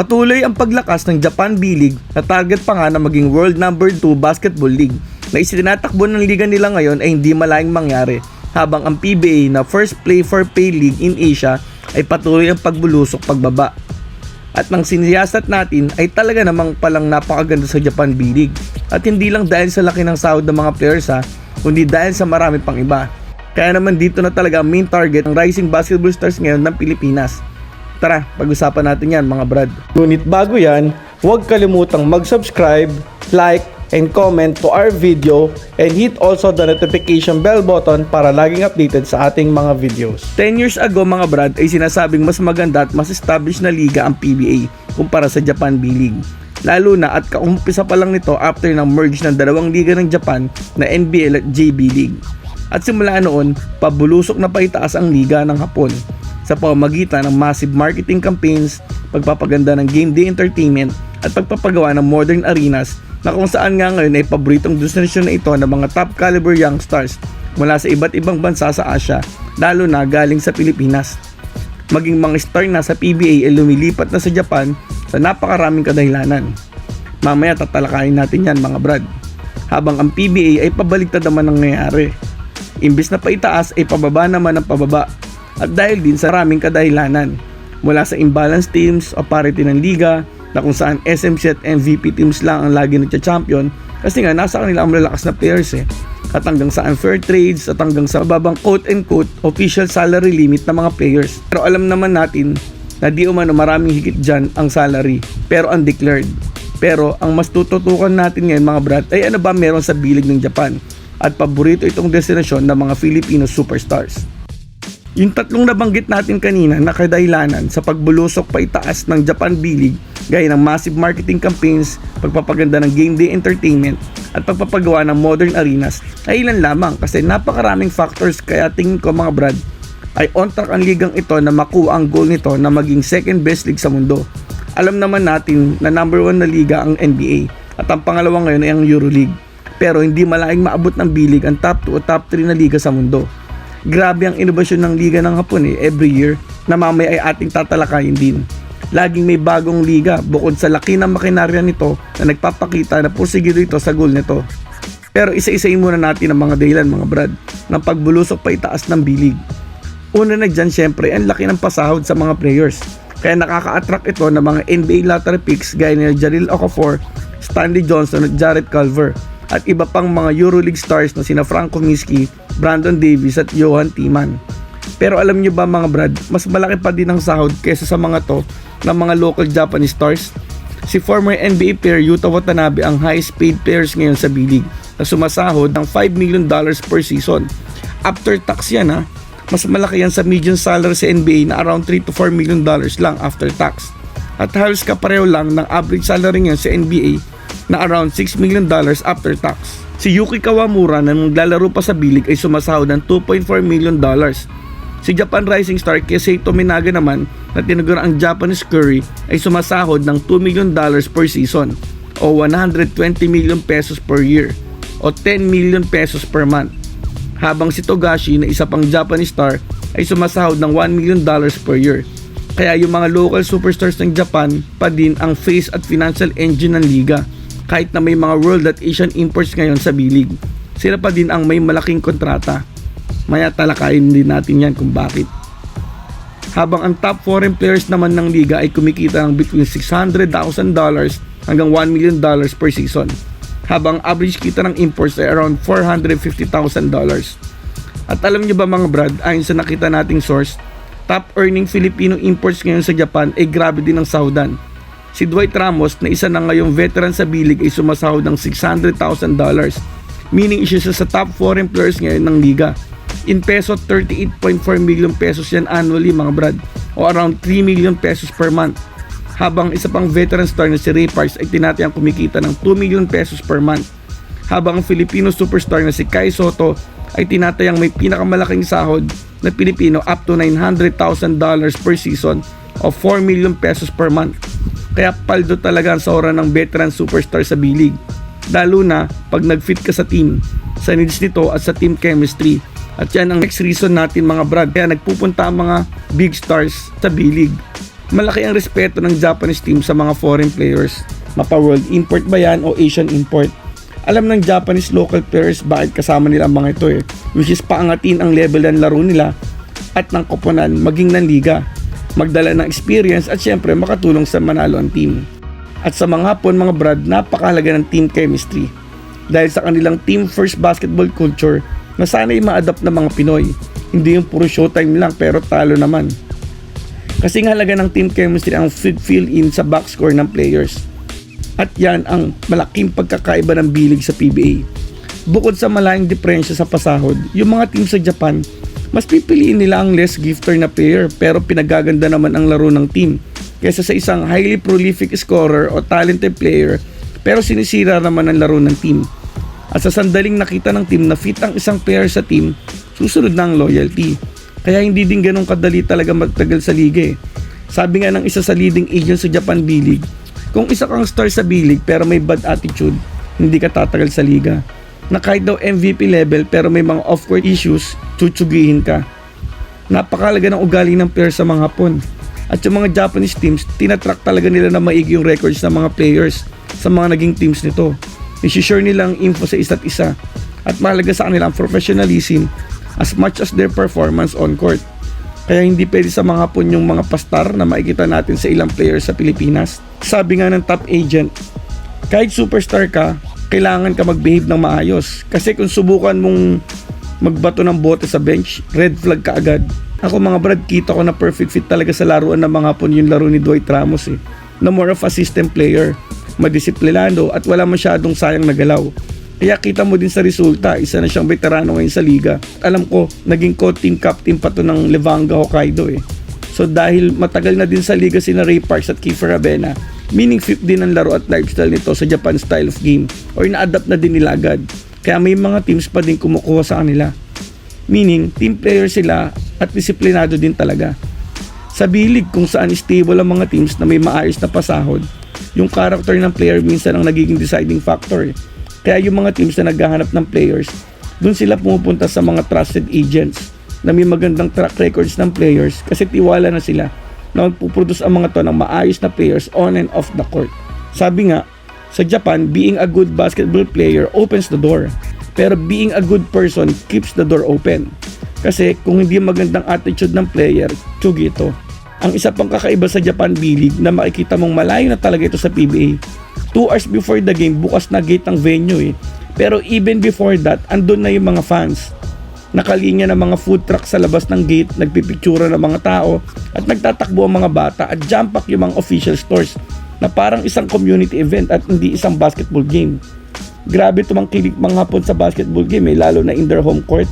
Patuloy ang paglakas ng Japan B-League na target pa nga na maging World number 2 Basketball League na isinatakbo ng liga nila ngayon ay hindi malayang mangyari, habang ang PBA na first play for pay league in Asia ay patuloy ang pagbulusok pagbaba. At nang siniyasat natin ay talaga namang palang napakaganda sa Japan B-League, at hindi lang dahil sa laki ng sahod ng mga players kundi dahil sa marami pang iba. Kaya naman dito na talaga ang main target ng rising basketball stars ngayon ng Pilipinas. Tara, pag-usapan natin yan mga brad. Ngunit bago yan, huwag kalimutang mag-subscribe, like, and comment to our video, and hit also the notification bell button para laging updated sa ating mga videos. 10 years ago mga brad ay sinasabing mas maganda at mas established na liga ang PBA kumpara sa Japan B-League. Lalo na at kaumpisa pa lang nito after ng merge ng dalawang liga ng Japan na NBL at JB League. At simula noon, pabulusok na paitaas ang liga ng Hapon sa pamamagitan ng massive marketing campaigns, pagpapaganda ng game day entertainment at pagpapagawa ng modern arenas na kung saan nga ngayon ay paboritong destinasyon na ito ng mga top caliber young stars mula sa iba't ibang bansa sa Asia, lalo na galing sa Pilipinas. Maging mga star na sa PBA ay lumilipat na sa Japan sa napakaraming kadahilanan. Mamaya tatalakayin natin yan mga brad. Habang ang PBA ay pabaliktad naman ang nangyayari. Imbis na paitaas ay pababa naman ang pababa. At dahil din sa maraming kadahilanan, mula sa imbalanced teams o parity ng liga na kung saan SMC at MVP teams lang ang lagi nagcha-champion kasi nga nasa kanila ang malalakas na players at hanggang sa unfair trades at hanggang sa babang quote-unquote official salary limit ng mga players. Pero alam naman natin na di umano maraming higit dyan ang salary pero undeclared. Pero ang mas tututukan natin ngayon mga brad ay ano ba meron sa bilig ng Japan at paborito itong destinasyon ng mga Filipino superstars. Yung tatlong nabanggit natin kanina na kadahilanan sa pagbulusok paitaas ng Japan B-League gaya ng massive marketing campaigns, pagpapaganda ng game day entertainment at pagpapagawa ng modern arenas ay ilan lamang kasi napakaraming factors, kaya tingin ko mga brad ay on track ang ligang ito na makuha ang goal nito na maging second best league sa mundo. Alam naman natin na number 1 na liga ang NBA at ang pangalawa ngayon ay ang EuroLeague, pero hindi malaking maabot ng B-League ang top 2 o top 3 na liga sa mundo. Grabe ang inobasyon ng liga ng Hapon every year na mamaya ay ating tatalakayin din. Laging may bagong liga bukod sa laki ng makinarya nito na nagpapakita na porsigido ito sa goal nito. Pero isa-isain muna natin ang mga dahilan mga brad ng pagbulusok pa itaas ng B-League. Una na dyan syempre ang laki ng pasahod sa mga players. Kaya nakaka-attract ito ng mga NBA lottery picks gaya ni Jarrell Okafor, Stanley Johnson at Jarrett Culver at iba pang mga EuroLeague stars na sina Frank Kaminsky, Brandon Davis at Johan Tiemann. Pero alam nyo ba mga brad, mas malaki pa din ang sahod kesa sa mga to ng mga local Japanese stars? Si former NBA player Yuta Watanabe ang highest paid players ngayon sa B-League na sumasahod ng $5 million per season. After tax yan mas malaki yan sa median salary sa NBA na around $3 to $4 million lang after tax. At halos kapareho lang ng average salary ngayon sa NBA na around $6 million after tax. Si Yuki Kawamura na naglalaro pa sa B-League ay sumasahod ng $2.4 million. Si Japan Rising star Keisato Minaga naman na tinagura ang Japanese Curry ay sumasahod ng $2 million per season o 120 million pesos per year o 10 million pesos per month. Habang si Togashi na isa pang Japanese star ay sumasahod ng $1 million per year. Kaya yung mga local superstars ng Japan pa din ang face at financial engine ng liga. Kahit na may mga world at Asian imports ngayon sa B-League, sila pa din ang may malaking kontrata. Maya talakayin din natin yan kung bakit. Habang ang top foreign players naman ng liga ay kumikita ng between $600,000 hanggang $1 million per season. Habang average kita ng imports ay around $450,000. At alam nyo ba mga brad, ayon sa nakita nating source, top earning Filipino imports ngayon sa Japan ay grabe din ang sahudan. Si Dwight Ramos na isa na ngayong veteran sa B-League ay sumasahod ng $600,000, meaning isa sa top foreign players ngayon ng liga. In peso, 38.4 million pesos yan annually mga brad, o around 3 million pesos per month. Habang isa pang veteran star na si Ray Parks ay tinatayang kumikita ng 2 million pesos per month. Habang ang Filipino superstar na si Kai Sotto ay tinatayang may pinakamalaking sahod na Pilipino up to $900,000 per season o 4 million pesos per month. Kaya paldo talaga ang sahura ng veteran superstar sa B-League. Lalo na pag nag-fit ka sa team, sa needs nito at sa team chemistry. At yan ang next reason natin mga brad. Kaya nagpupunta ang mga big stars sa B-League. Malaki ang respeto ng Japanese team sa mga foreign players. Mapa-world import ba yan o Asian import? Alam ng Japanese local players bakit kasama nila ang mga ito which is paangatin ang level ng laro nila at ng koponan maging ng liga, magdala ng experience at syempre makatulong sa manalo ang team. At sa mga Hapon mga brad, napakahalaga ng team chemistry dahil sa kanilang team first basketball culture na sana'y ma-adapt ng mga Pinoy, hindi yung puro showtime lang pero talo naman. Kasi ang halaga ng team chemistry ang fill-in sa backscore ng players. At yan ang malaking pagkakaiba ng bilig sa PBA. Bukod sa malaking diferensya sa pasahod, yung mga team sa Japan, mas pipiliin nila ang less gifter na player pero pinagaganda naman ang laro ng team kaysa sa isang highly prolific scorer o talented player pero sinisira naman ang laro ng team. At sa sandaling nakita ng team na fit ang isang player sa team, susunod na ang loyalty. Kaya hindi din ganun kadali talaga magtagal sa liga Sabi nga ng isa sa leading agent sa Japan B-League, kung isa kang star sa B-League pero may bad attitude, hindi ka tatagal sa liga. Na kahit daw MVP level pero may mga off-court issues, tsutsugihin ka. Napakalaga ng ugali ng player sa mga Hapon. At yung mga Japanese teams, tinatrack talaga nila na maigi yung records ng mga players sa mga naging teams nito. Isishare nila ang info sa isa't isa. At mahalaga sa kanila ang professionalism as much as their performance on court. Kaya hindi pwede sa mga Hapon yung mga pastar na makikita natin sa ilang players sa Pilipinas. Sabi nga ng top agent, kahit superstar ka, kailangan ka mag-behave ng maayos. Kasi kung subukan mong magbato ng bote sa bench, red flag ka agad. Ako mga brad, kita ko na perfect fit talaga sa laruan ng mga Hapon yung laro ni Dwight Ramos na more of a system player, madisiplinado at wala masyadong sayang na galaw. Kaya kita mo din sa resulta, isa na siyang veterano ngayon sa liga. Alam ko, naging co-team captain pa to ng Levanga Hokkaido So dahil matagal na din sa liga sina Ray Parks at Kiefer Ravena, meaning fit din ang laro at lifestyle nito sa Japan style of game or na-adapt na din nila agad. Kaya may mga teams pa din kumukuha sa kanila. Meaning, team player sila at disiplinado din talaga. Sa bilig kung saan stable ang mga teams na may maayos na pasahod, yung character ng player minsan ang nagiging deciding factor Kaya yung mga teams na naghahanap ng players, dun sila pumupunta sa mga trusted agents na may magandang track records ng players kasi tiwala na sila na magpuproduce ang mga to ng maayos na players on and off the court. Sabi nga, sa Japan, being a good basketball player opens the door. Pero being a good person keeps the door open. Kasi kung hindi magandang attitude ng player, tsugi ito. Ang isa pang kakaiba sa Japan B-League na makikita mong malayo na talaga ito sa PBA, 2 hours before the game, bukas na gate ang venue Pero even before that, andun na yung mga fans. Nakalinya ng mga food truck sa labas ng gate, nagpipictura ng mga tao, at nagtatakbo ang mga bata at jump pack yung mga official stores na parang isang community event at hindi isang basketball game. Grabe tumangkilik mga Hapon sa basketball game lalo na in their home court.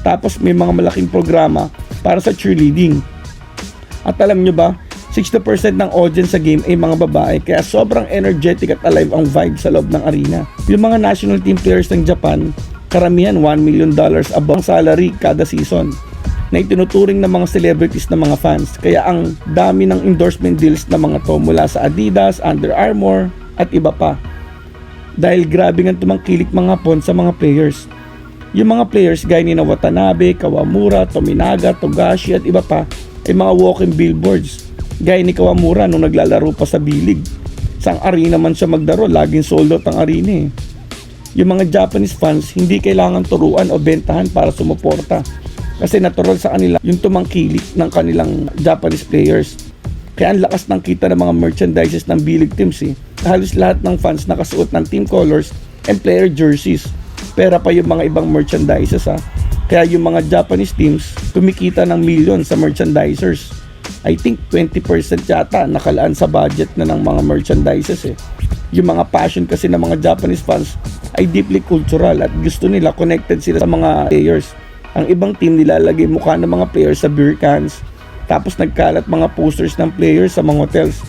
Tapos may mga malaking programa para sa cheerleading. At alam nyo ba, 60% ng audience sa game ay mga babae kaya sobrang energetic at alive ang vibe sa loob ng arena. Yung mga national team players ng Japan, karamihan $1 million above salary kada season na itinuturing ng mga celebrities na mga fans. Kaya ang dami ng endorsement deals na mga to mula sa Adidas, Under Armour at iba pa. Dahil grabe nga tumangkilik mga Hapon sa mga players. Yung mga players gaya ni Watanabe, Kawamura, Tominaga, Togashi at iba pa ay mga walking billboards. Gaya ni Kawamura nung naglalaro pa sa B-League. Sa arena man siya magdaro, laging sold out ang arena Yung mga Japanese fans, hindi kailangan turuan o bentahan para sumuporta. Kasi natural sa kanila yung tumangkilik ng kanilang Japanese players. Kaya ang lakas ng kita ng mga merchandises ng B-League teams Halos lahat ng fans nakasuot ng team colors and player jerseys. Pera pa yung mga ibang merchandises Kaya yung mga Japanese teams kumikita ng milyon sa merchandisers. I think 20% yata nakalaan sa budget na ng mga merchandises Yung mga passion kasi ng mga Japanese fans ay deeply cultural at gusto nila connected sila sa mga players. Ang ibang team nilalagay mukha ng mga players sa beer cans, tapos nagkalat mga posters ng players sa mga hotels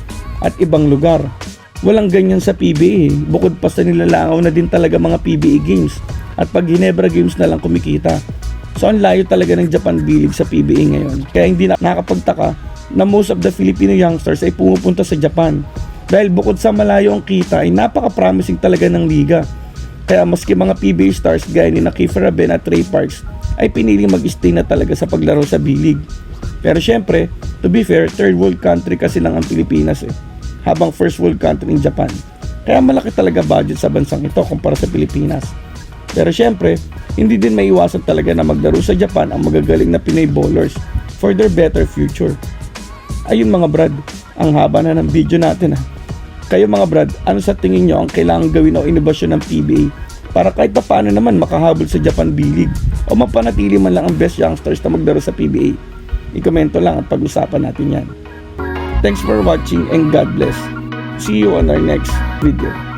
at ibang lugar. Walang ganyan sa PBA bukod pa sa nilalangaw na din talaga mga PBA games at pag Ginebra games na lang kumikita. So ang layo talaga ng Japan B-League sa PBA ngayon. Kaya hindi nakakapagtaka na most of the Filipino youngsters ay pumupunta sa Japan. Dahil bukod sa malayo ang kita ay napaka-promising talaga ng liga. Kaya maski mga PBA stars gaya ni Kiefer Ravena at Ray Parks ay piniling mag-stay na talaga sa paglaro sa B-League. Pero syempre, To be fair, third world country kasi lang ang Pilipinas habang first world country ng Japan. Kaya malaki talaga budget sa bansang ito kumpara sa Pilipinas. Pero syempre, hindi din maiwasan talaga na maglaro sa Japan ang magagaling na Pinoy bowlers for their better future. Ayun mga brad, ang haba na ng video natin Kayo mga brad, ano sa tingin nyo ang kailangan gawin o inobasyon ng PBA para kahit pa paano naman makahabol sa Japan B-League o mapanatili man lang ang best youngsters na maglaro sa PBA? I-komento lang at pag-usapan natin yan. Thanks for watching and God bless. See you on our next video.